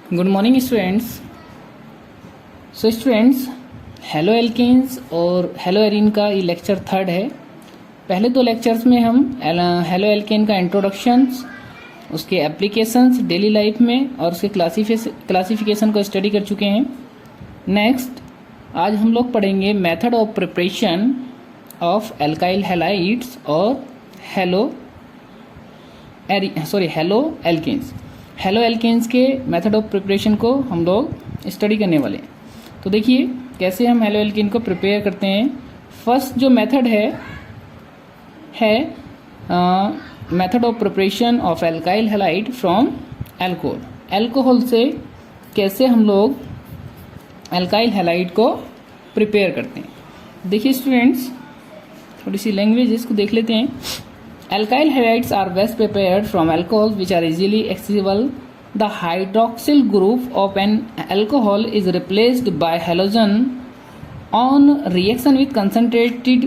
Good morning students. So students, haloalkanes और haloarenes का ये लेक्चर थर्ड है। पहले दो लेक्चर्स में हम हेलो एल्केन का इंट्रोडक्शंस, उसके एप्लीकेशंस डेली लाइफ में और उसके क्लासिफिकेशन को स्टडी कर चुके हैं। नेक्स्ट आज हम लोग पढ़ेंगे method of preparation of alkyl halides और हेलो एल्केन्स। हेलो एल्केन्स के मेथड ऑफ प्रिपरेशन को हम लोग स्टडी करने वाले हैं। तो देखिए कैसे हम हेलो एल्केन को प्रिपेयर करते हैं। फर्स्ट जो मेथड है method of preparation of alkyl halide from alcohol. Alcohol से कैसे हम लोग एल्काइल हैलाइड को प्रिपेयर करते हैं। देखिए स्टूडेंट्स, थोड़ी सी लैंग्वेज इसको देख लेते हैं। Alkyl halides are best prepared from alcohols which are easily accessible. The hydroxyl group of an alcohol is replaced by halogen on reaction with concentrated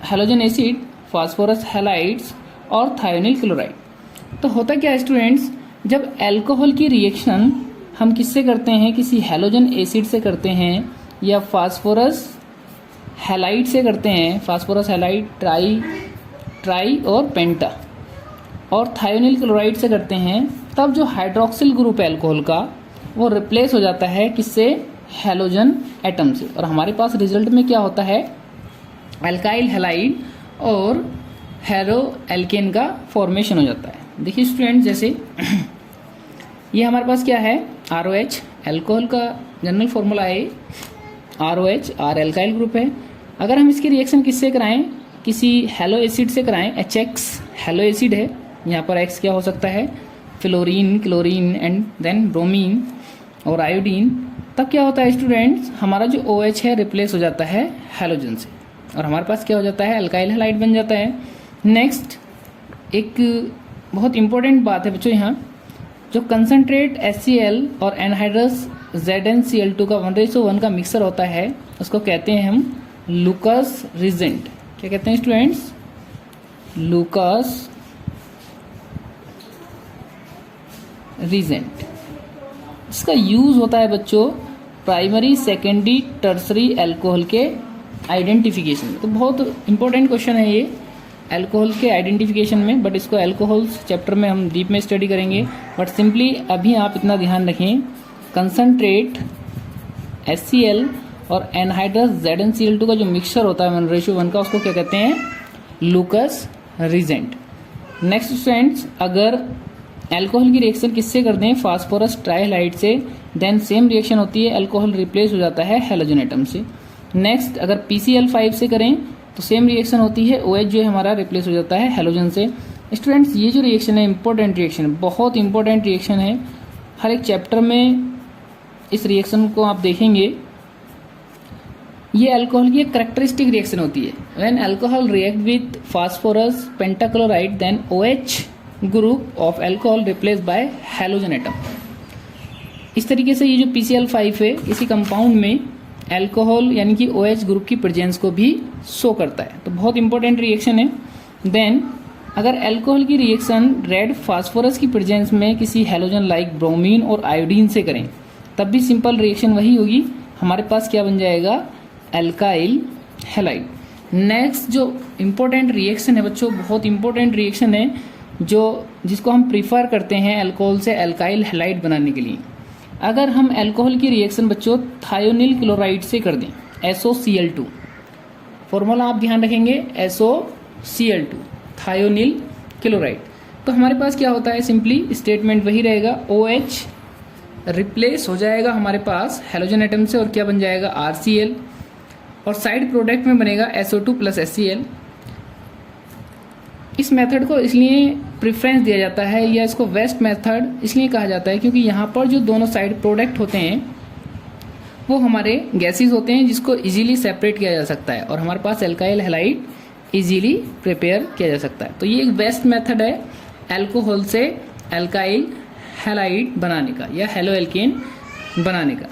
halogen acid, phosphorus halides और thionyl chloride। तो होता क्या है students, जब alcohol की reaction हम किससे करते हैं, किसी हैलोजन एसिड से करते हैं या फास्फोरस हैलाइड से करते हैं, फास्फोरस हैलाइड ट्राई और पेंटा और थायोनिल क्लोराइड से करते हैं, तब जो हाइड्रोक्सिल ग्रुप है अल्कोहल का वो रिप्लेस हो जाता है किससे, हैलोजन एटम से, और हमारे पास रिजल्ट में क्या होता है, एल्काइल हैलाइड और हेलो एल्केन का फॉर्मेशन हो जाता है। देखिए स्टूडेंट, जैसे ये हमारे पास क्या है, ROH, अल्कोहल का जनरल फॉर्मूला है ROH, R एल्काइल ग्रुप है। अगर हम इसकी रिएक्शन किससे कराएं, किसी हेलो एसिड से कराएं, HX हेलो एसिड है, यहाँ पर X क्या हो सकता है, fluorine, chlorine and then bromine और आयोडीन, तब क्या होता है स्टूडेंट्स, हमारा जो OH है रिप्लेस हो जाता है हैलोजन से और हमारे पास क्या हो जाता है, अल्काइल हैलाइड बन जाता है। नेक्स्ट एक बहुत इंपॉर्टेंट बात है बच्चों, यहाँ जो कंसनट्रेट HCl और एनहाइड्रस ZnCl2 का 1:1 का मिक्सर होता है उसको कहते हैं हम लुकस रिजेंट। क्या कहते हैं स्टूडेंट्स, लुकस रिजेंट। इसका यूज होता है बच्चों प्राइमरी, सेकेंडरी, टर्सरी अल्कोहल के आइडेंटिफिकेशन में। तो बहुत इंपॉर्टेंट क्वेश्चन है ये अल्कोहल के आइडेंटिफिकेशन में, बट इसको अल्कोहल्स चैप्टर में हम डीप में स्टडी करेंगे। बट सिंपली अभी आप इतना ध्यान रखें, कंसनट्रेट HCl और एनहाइड्रस ZnCl2 का जो मिक्सचर होता है 1:1 का, उसको क्या कहते हैं, लुकस रिजेंट। नेक्स्ट स्टूडेंट्स, अगर अल्कोहल की रिएक्शन किससे कर दें, फास्फोरस ट्राइहलाइड से, देन सेम रिएक्शन होती है, अल्कोहल रिप्लेस हो जाता है हैलोजन एटम से। नेक्स्ट अगर PCl5 से करें तो सेम रिएक्शन होती है, OH जो है हमारा रिप्लेस हो जाता है हैलोजन से। स्टूडेंट्स ये जो रिएक्शन है इंपॉर्टेंट रिएक्शन है, बहुत इंपॉर्टेंट रिएक्शन है। हर एक चैप्टर में इस रिएक्शन को आप देखेंगे। ये अल्कोहल की एक करेक्टरिस्टिक रिएक्शन होती है। When alcohol react with phosphorus pentachloride then OH group of alcohol replace by halogen atom. इस तरीके से ये जो PCl5 है, इसी कंपाउंड में अल्कोहल यानी कि OH ग्रुप की प्रेजेंस को भी शो करता है। तो बहुत इंपॉर्टेंट रिएक्शन है। देन अगर अल्कोहल की रिएक्शन रेड फास्फोरस की प्रेजेंस में किसी हैलोजन लाइक ब्रोमीन और आयोडीन से करें, तब भी सिंपल रिएक्शन वही होगी, हमारे पास क्या बन जाएगा, एल्काइल हैलाइड। नेक्स्ट जो इम्पोर्टेंट रिएक्शन है बच्चों, बहुत इंपॉर्टेंट रिएक्शन है, जो जिसको हम प्रीफर करते हैं अल्कोहल से एल्काइल हैलाइड बनाने के लिए। अगर हम अल्कोहल की रिएक्शन बच्चों थायोनिल क्लोराइड से कर दें, SOCl2, फॉर्मूला आप ध्यान रखेंगे SOCl2, थायोनिल क्लोराइड, तो हमारे पास क्या होता है, सिंपली स्टेटमेंट वही रहेगा, OH रिप्लेस हो जाएगा हमारे पास हैलोजन एटम से और क्या बन जाएगा, RCl, और साइड प्रोडक्ट में बनेगा SO2 प्लस HCl। इस मेथड को इसलिए प्रेफरेंस दिया जाता है या इसको बेस्ट मेथड इसलिए कहा जाता है क्योंकि यहाँ पर जो दोनों साइड प्रोडक्ट होते हैं वो हमारे गैसेस होते हैं जिसको इजीली सेपरेट किया जा सकता है और हमारे पास एल्काइल हैलाइड इजीली प्रिपेयर किया जा सकता है। तो ये एक बेस्ट मेथड है अल्कोहल से एल्काइल हैलाइड बनाने का या हेलो एल्केन बनाने का।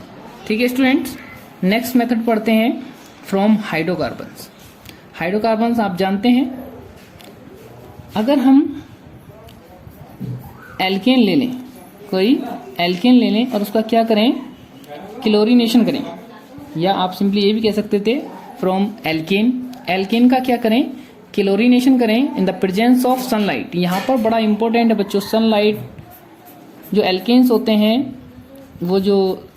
ठीक है स्टूडेंट्स, नेक्स्ट मेथड पढ़ते हैं फ्रॉम हाइड्रोकार्बन्स। हाइड्रोकार्बन्स आप जानते हैं, अगर हम एल्केन ले लें कोई एल्केन ले लें और उसका क्या करें, क्लोरीनेशन करें, या आप सिंपली ये भी कह सकते थे फ्रॉम एल्केन। एल्केन का क्या करें, क्लोरीनेशन करें in the presence of sunlight. यहाँ पर बड़ा इंपॉर्टेंट है बच्चों, सनलाइट। जो एल्केन्स होते हैं वो जो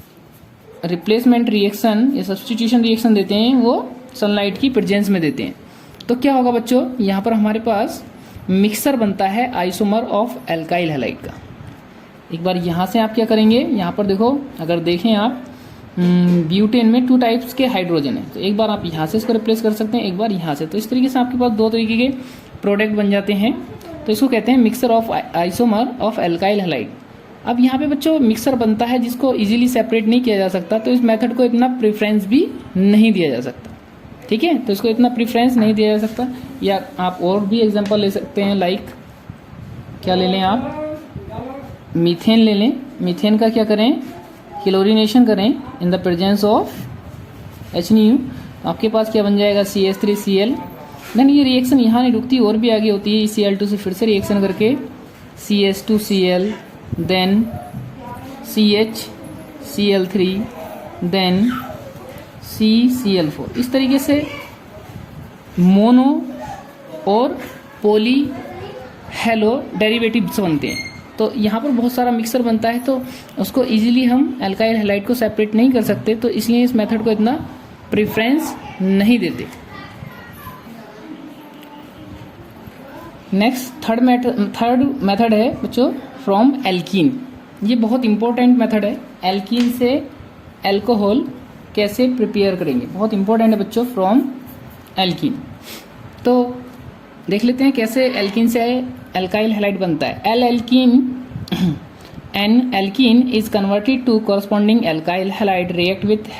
रिप्लेसमेंट रिएक्शन या सब्स्टिट्यूशन रिएक्शन देते हैं वो सनलाइट की प्रेजेंस में देते हैं। तो क्या होगा बच्चों, यहाँ पर हमारे पास मिक्सर बनता है आइसोमर ऑफ एल्काइल हैलाइड का। एक बार यहाँ से आप क्या करेंगे, यहाँ पर देखो, अगर देखें आप ब्यूटेन में 2 टाइप्स के हाइड्रोजन है, तो एक बार आप यहाँ से इसको रिप्लेस कर सकते हैं, एक बार यहाँ से। तो इस तरीके से आपके पास 2 तरीके के प्रोडक्ट बन जाते हैं। तो इसको कहते हैं mixer of isomer of alkyl halide. अब यहाँ पे बच्चों मिक्सर बनता है जिसको इजीली सेपरेट नहीं किया जा सकता, तो इस मेथड को इतना प्रेफरेंस भी नहीं दिया जा सकता। ठीक है, तो इसको इतना प्रेफरेंस नहीं दिया जा सकता। या आप और भी एग्जांपल ले सकते हैं, लाइक क्या ले लें आप, मीथेन ले लें। मीथेन का क्या करें, क्लोरीनेशन करें in the presence of HNu। आपके पास क्या बन जाएगा, CH3Cl। देन ये रिएक्शन यहाँ नहीं रुकती, और भी आगे होती है। Cl2 से फिर से रिएक्शन करके CH2Cl, then CHCl3, then CCl4। इस तरीके से मोनो और पॉली हेलो डेरिवेटिव्स बनते हैं। तो यहाँ पर बहुत सारा मिक्सर बनता है, तो उसको इजीली हम एल्काइल हैलाइड को सेपरेट नहीं कर सकते, तो इसलिए इस मेथड को इतना प्रेफरेंस नहीं देते। नेक्स्ट थर्ड मेथड है बच्चों फ्रॉम एल्कीन। ये बहुत इंपॉर्टेंट मेथड है। एल्कीन से एल्कोहल कैसे प्रिपेयर करेंगे, बहुत इंपॉर्टेंट है बच्चों, फ्रॉम एल्कीन। तो देख लेते हैं कैसे एल्कीन से एल्काइल हैलाइड बनता है। An alkene is converted to corresponding alkyl halide react with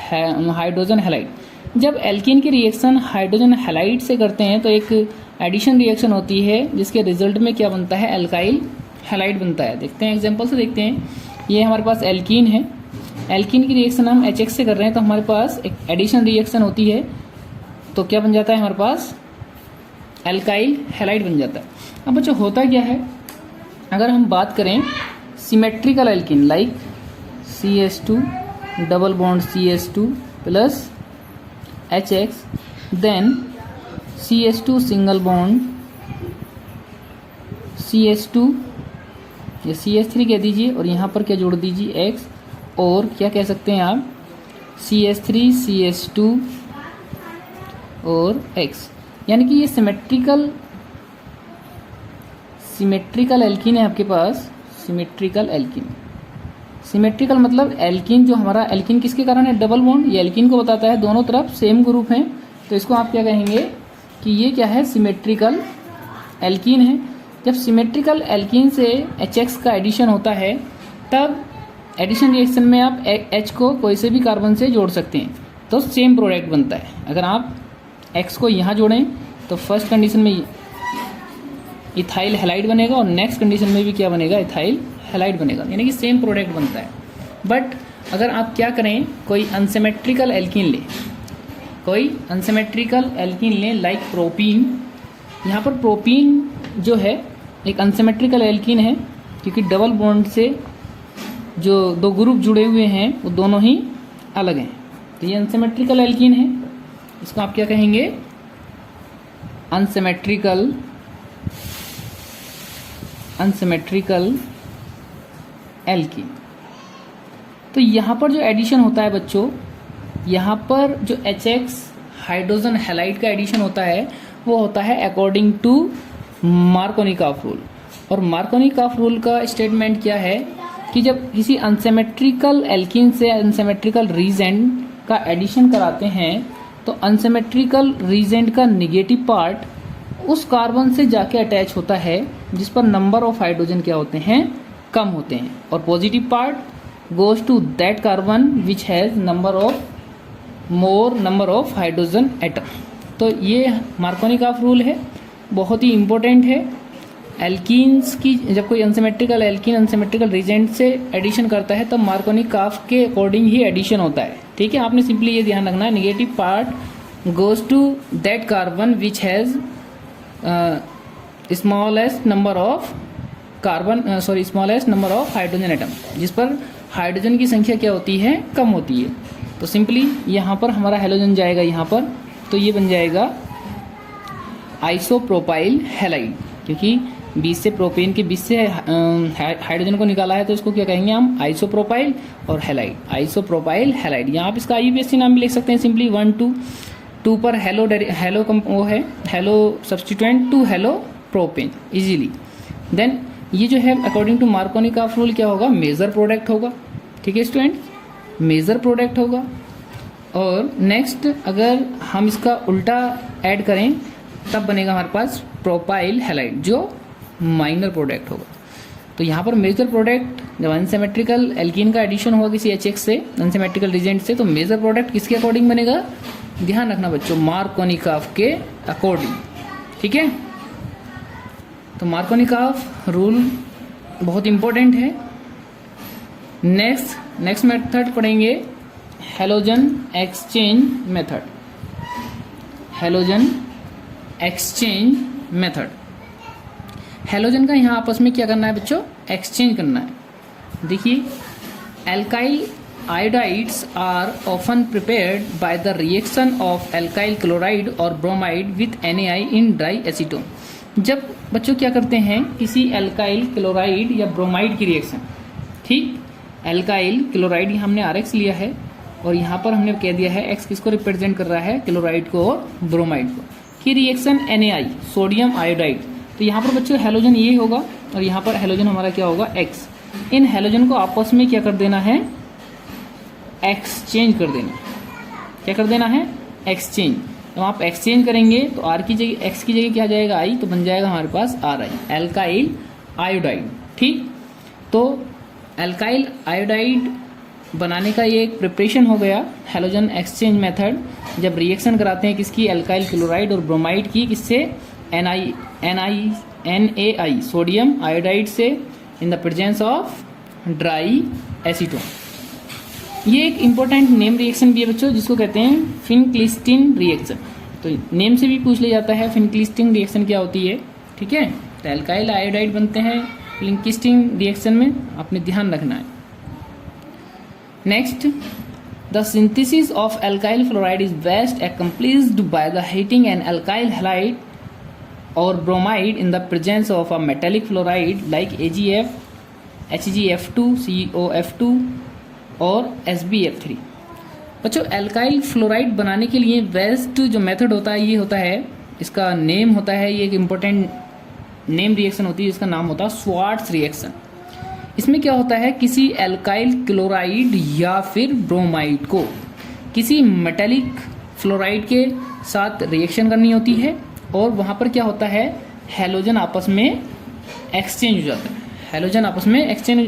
hydrogen halide. जब एल्कीन की रिएक्शन हाइड्रोजन हैलाइड से करते हैं तो एक एडिशन रिएक्शन होती है जिसके रिजल्ट में क्या बनता है, एल्काइल हैलाइड बनता है। देखते हैं एग्जांपल से, देखते हैं। ये हमारे पास एल्कीन है, एल्कीन की रिएक्शन हम HX से कर रहे हैं, तो हमारे पास एक एडिशन रिएक्शन होती है, तो क्या बन जाता है हमारे पास, एल्काइल हैलाइड बन जाता है। अब बच्चों होता क्या है, अगर हम बात करें symmetrical alkene like CH2 double bond CH2 plus HX, then CH2 single bond CH2 या CH3 कह दीजिए, और यहाँ पर क्या जोड़ दीजिए X, और क्या कह सकते हैं आप CH3 CH2 और X, यानी कि ये सिमेट्रिकल एल्कीन है आपके पास। सिमेट्रिकल एल्कीन, सिमेट्रिकल मतलब एल्कीन जो हमारा एल्कीन किसके कारण है, डबल बॉन्ड, ये एल्कीन को बताता है, दोनों तरफ सेम ग्रुप हैं, तो इसको आप क्या कहेंगे कि ये क्या है, सिमेट्रिकल एल्कीन है। जब सिमेट्रिकल एल्कीन से HX का एडिशन होता है तब एडिशन रिएक्शन में आप H को कोई से भी कार्बन से जोड़ सकते हैं, तो सेम प्रोडक्ट बनता है। अगर आप X को यहाँ जोड़ें तो फर्स्ट कंडीशन में इथाइल हैलाइड बनेगा और नेक्स्ट कंडीशन में भी क्या बनेगा, इथाइल हैलाइड बनेगा, यानी कि सेम प्रोडक्ट बनता है। बट अगर आप क्या करें, कोई अनसिमेट्रिकल एल्कीन लें, कोई अनसिमेट्रिकल एल्कीन लें लाइक प्रोपीन। यहाँ पर प्रोपीन जो है एक अनसिमेट्रिकल एल्कीन है, क्योंकि डबल बॉन्ड से जो 2 ग्रुप जुड़े हुए हैं वो दोनों ही अलग हैं, तो ये अनसिमेट्रिकल एल्कीन है। इसको आप क्या कहेंगे, अनसिमेट्रिकल एल्कीन। तो यहाँ पर जो एडिशन होता है बच्चों, यहाँ पर जो HX हाइड्रोजन हैलाइड का एडिशन होता है वो होता है अकॉर्डिंग टू मार्कोनिकॉफ रूल। और मार्कोनिकॉफ रूल का स्टेटमेंट क्या है कि जब किसी अनसिमेट्रिकल एल्कीन से अनसिमेट्रिकल रीजेंट का एडिशन कराते हैं तो अनसिमेट्रिकल रीजेंट का निगेटिव पार्ट उस कार्बन से जाके अटैच होता है जिस पर नंबर ऑफ हाइड्रोजन क्या होते हैं, कम होते हैं, और positive part goes to that carbon which has more number of hydrogen atom. तो ये मार्कोनिकॉफ रूल है, बहुत ही इम्पोर्टेंट है। एल्कीन्स की जब कोई अनसिमेट्रिकल एल्कीन अनसिमेट्रिकल रीजेंट से एडिशन करता है तब मार्कोनिकॉफ के अकॉर्डिंग ही एडिशन होता है। ठीक है, आपने सिंपली ये ध्यान रखना है, negative part goes to that carbon which has smallest number of carbon smallest number of hydrogen atom, जिस पर हाइड्रोजन की संख्या क्या होती है, कम होती है। तो सिंपली यहाँ पर हमारा हेलोजन जाएगा यहाँ पर, तो ये बन जाएगा आइसोप्रोपाइल हैलाइड, क्योंकि 20 से प्रोपेन के 20 से हाइड्रोजन को निकाला है, तो इसको क्या कहेंगे हम, आइसोप्रोपाइल और हैलाइड, आइसोप्रोपाइल हैलाइड। यहाँ आप इसका IUPAC नाम भी लिख सकते हैं सिंपली 1 2 पर हेलो वो है halo substituent 2 halopropane easily. Then ये जो है अकॉर्डिंग टू मार्कोनिकॉफ रूल क्या होगा, मेजर प्रोडक्ट होगा। ठीक है स्टूडेंट, मेजर प्रोडक्ट होगा। और नेक्स्ट अगर हम इसका उल्टा ऐड करें तब बनेगा हमारे पास प्रोपाइल हैलाइड, जो माइनर प्रोडक्ट होगा। तो यहाँ पर मेजर प्रोडक्ट जब अनसिमेट्रिकल एल्कीन का एडिशन होगा किसी HX से, अनसिमेट्रिकल रिजेंट से, तो मेजर प्रोडक्ट किसके अकॉर्डिंग बनेगा, ध्यान रखना बच्चों, मार्कोनिकॉफ के अकॉर्डिंग। ठीक है, तो मार्कोनिकॉफ रूल बहुत इंपॉर्टेंट है। नेक्स्ट मेथड पढ़ेंगे halogen exchange method. Halogen exchange method, halogen का यहाँ आपस में क्या करना है बच्चों, एक्सचेंज करना है। देखिए, alkyl iodides are often prepared by the reaction of alkyl chloride और bromide with NaI in dry acetone. जब बच्चों क्या करते हैं, किसी एल्काइल क्लोराइड या ब्रोमाइड की रिएक्शन, ठीक, एल्काइल क्लोराइड हमने RX लिया है और यहाँ पर हमने कह दिया है X किसको रिप्रेजेंट कर रहा है, क्लोराइड को और ब्रोमाइड को, की रिएक्शन NaI सोडियम आयोडाइड। तो यहाँ पर बच्चों हेलोजन ये होगा और यहाँ पर हेलोजन हमारा क्या होगा, X। इन हेलोजन को आपस में क्या कर देना है, एक्सचेंज कर देना। क्या कर देना है, एक्सचेंज। तो आप एक्सचेंज करेंगे तो R की जगह X की जगह क्या आ जाएगा, I, तो बन जाएगा हमारे पास RI, एल्काइल आयोडाइड। ठीक, तो एल्काइल आयोडाइड बनाने का ये एक प्रिपरेशन हो गया, हेलोजन एक्सचेंज मेथड। जब रिएक्शन कराते हैं किसकी, एल्काइल क्लोराइड और ब्रोमाइड की, किससे, NaI सोडियम आयोडाइड से, in the presence of dry acetone. ये एक इम्पोर्टेंट नेम रिएक्शन भी है बच्चों, जिसको कहते हैं फिनक्लिस्टीन रिएक्शन। तो नेम से भी पूछ लिया जाता है फिनक्लिस्टीन रिएक्शन क्या होती है। ठीक है, तो एल्काइल आयोडाइड बनते हैं फिनक्लिस्टीन रिएक्शन में, आपने ध्यान रखना है। Next, the synthesis of alkyl fluoride is best accomplished by the heating an alkyl halide or bromide in the presence of a metallic fluoride like AgF, HgF2, COF2 और SbF3। बच्चों, alkyl fluoride बनाने के लिए best जो method होता है ये होता है, इसका नेम होता है, ये एक इम्पोर्टेंट नेम रिएक्शन होती है, इसका नाम होता है स्वार्ट्स रिएक्शन। इसमें क्या होता है, किसी एल्काइल क्लोराइड या फिर ब्रोमाइड को किसी मेटेलिक फ्लोराइड के साथ रिएक्शन करनी होती है और वहाँ पर क्या होता है, हेलोजन आपस में एक्सचेंज हो जाता है। हेलोजन आपस में एक्सचेंज हो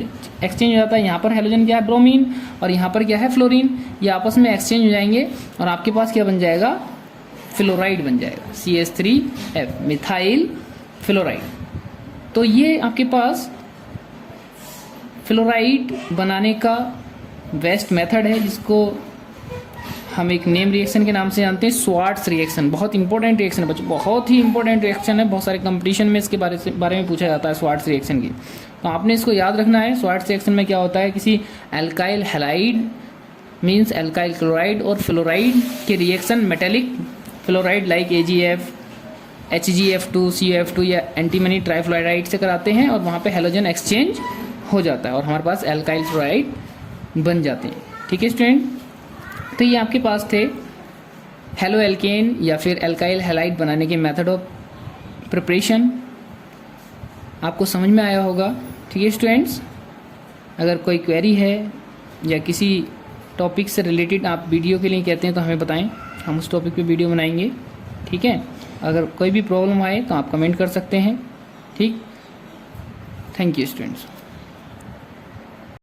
जाता है। यहाँ पर हेलोजन क्या है, ब्रोमीन, और यहाँ पर क्या है, फ्लोरीन। ये आपस में एक्सचेंज हो जाएंगे और आपके पास क्या बन जाएगा, फ्लोराइड बन जाएगा, CH3F, मिथाइल फ्लोराइड। तो ये आपके पास फ्लोराइड बनाने का बेस्ट मेथड है, जिसको हम एक नेम रिएक्शन के नाम से जानते हैं, स्वार्ट्स रिएक्शन। बहुत इंपॉर्टेंट रिएक्शन है बच्चों, बहुत ही इंपॉर्टेंट रिएक्शन है, बहुत सारे कंपटीशन में इसके बारे में पूछा जाता है स्वार्ट्स रिएक्शन की। तो आपने इसको याद रखना है। स्वार्ट्स रिएक्शन में क्या होता है, किसी alkyl halide means alkyl chloride और फ्लोराइड के reaction metallic fluoride like AgF, HgF2, COF2 या एंटीमनी ट्राइफ्लोराइड से कराते हैं और वहाँ पे हेलोजन एक्सचेंज हो जाता है और हमारे पास एल्काइल फ्लोराइड बन जाते हैं। ठीक है स्टूडेंट, तो ये आपके पास थे हेलो एल्केन या फिर एल्काइल हैलाइड बनाने के मेथड ऑफ प्रिपरेशन। आपको समझ में आया होगा। ठीक है स्टूडेंट्स, अगर कोई क्वेरी है या किसी टॉपिक से रिलेटेड आप वीडियो के लिए कहते हैं तो हमें बताएं, हम उस टॉपिक पे वीडियो बनाएंगे। ठीक है, अगर कोई भी प्रॉब्लम आए तो आप कमेंट कर सकते हैं। ठीक, थैंक यू स्टूडेंट्स।